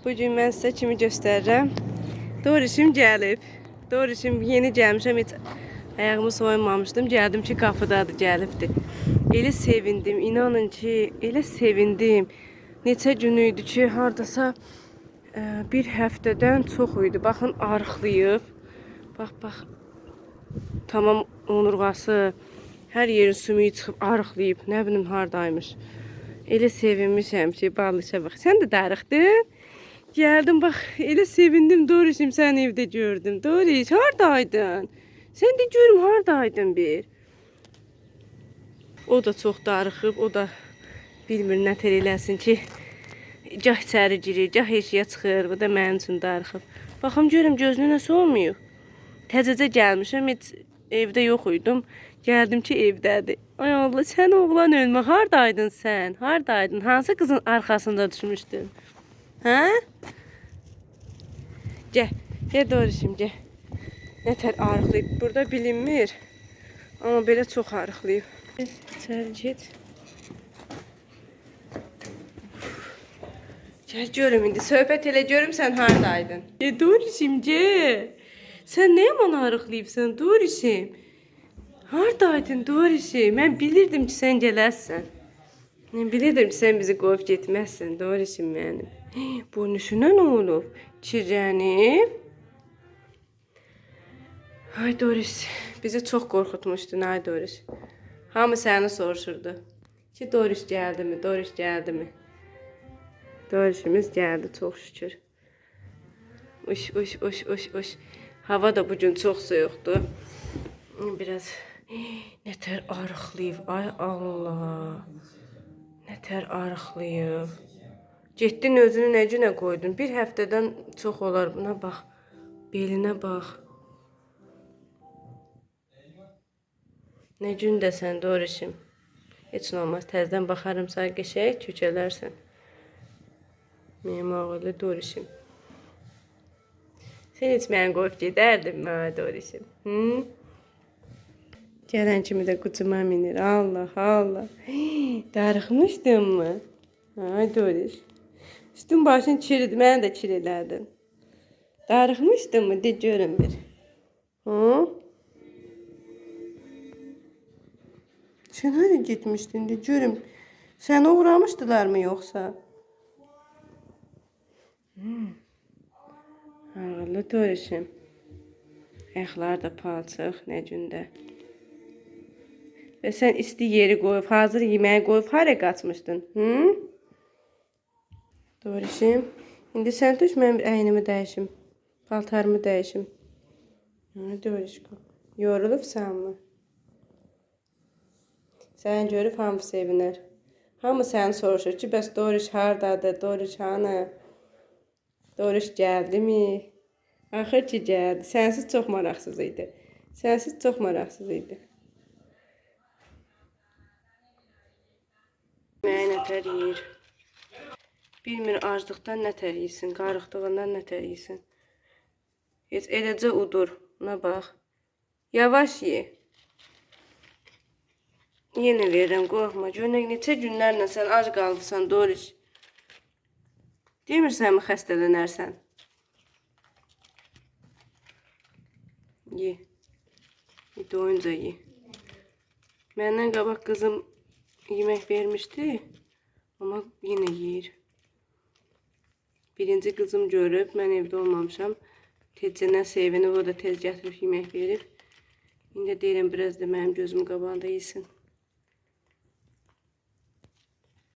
Bugün mən sizə kimi göstərirəm. Dorişim gəlib. Dorişim yeni gəlmişəm, heç ayağımı soyunmamışdım. Gəldim ki, qapıdadır, gəlibdir. Elə sevindim, inanın ki, elə sevindim. Neçə gün idi ki, hardasa bir həftədən çox idi. Baxın, arıqlayıb. Bax. Tamam onurğası, hər yerin sümüyü çıxıb, arıqlayıb. Nə bilim, hardaymış. Elə sevinmişəm ki, balışa bax. Sən də darıxdın. Geldim bak, elə sevindim Dorişim, sen evde gördüm. Doriş, hardaydın? Sen de görüm, hardaydın bir? O da çox darıxıb, o da bilmir nə tər eləsin ki, gah içəri girir, gah eşiyə çıxır. Bu da mənim üçün darıxıb. Baxım görüm gözünə nəsə olmuyor. Təzəcə gəlmişəm, heç evdə yox idim. Gəldim ki, evdədir. Ay Allah, sən oğlan ölmə, hardaydın sən? Hardaydın? Hansı qızın arxasında düşmüşdün? Hə? Gəl Dorişim, gəl. Nə tər arıqlayıb. Burada bilinmir. Amma belə çox arıqlayıb. İçəri get. Gəl görüm indi. Söhbət elə görüm sən hardaydın. Dorişim, gəl. Sən nə yaman arıqlayıbsan Dorişim? Hardaydın Dorişim? Mən bilirdim ki, sən gələrsən. Mən bilirdim ki, sən bizi qoyub getməzsən Dorişim mənim. Burnuşuna nə olub? Çirənib. Ay Doriş, bizi çox qorxutmuşdun ay Doriş. Hamı səni soruşurdu. Ki Doriş gəldi mi? Doriş gəldi mi? Dorişimiz gəldi çox şükür. Uş. Hava da bugün çox soyuqdur. Biraz nə tər arıqlayıb. Ay Allah. Nə tər arıqlayıb. Getdin özünü nə günə qoydun? Bir həftədən çox olar. Buna bax. Belinə bax. Nə gündəsən Dorişim? Heç nə olmaz. Təzdən baxarım sənə qəşəng kökələrsən. Mənim ağıllı Dorişim. Sən heç məni qoyub gedərdin mənə Dorişim. Gələn kimi də qucuma minir. Allah. Darıxmışdın mı? Ay Doriş. Üstün başın çiridi, mənə də çir elədin. Darıxmışdın mı? De görün bir. Sən hara getmişdin? De görüm. Səni uğramışdılar mı yoxsa? Ağıllı Dorişim. Ayaqlar da palçıq, nə gündə. Və sən isti yeri qoyub, hazır yeməyi qoyub, hara qaçmışdın? Dorişim. İndi sən düş, mən əynimi dəyişim. Paltarımı dəyişim. Dorişko. Yorulubsan mı? Səni görüb hamı sevinər. Hamı səni soruşur ki, bəs Doriş hardadır? Doriş hanı? Doriş gəldi mi? Axır ki gəldi. Sənsiz çox maraqsız idi. Mənə nətər yeyir. Bilmir aclıqdan nətər yesin, qarıqdığından nətər yesin. Heç eləcə udur. Buna bax. Yavaş ye. Yenə verirəm, qorxma. Görünək neçə günlərlə sən ac qalmışsan Doriş. Demirsən mi xəstələnərsən? Ye. Doyunca ye. Məndən qabaq qızım yemək vermişdi. Amma yenə yeyir. Birinci qızım görüb, mən evdə olmamışam. Tezcədən sevinib, o da tez gətirib yemək verib. İndi deyirəm, biraz da mənim gözüm qabağında yesin.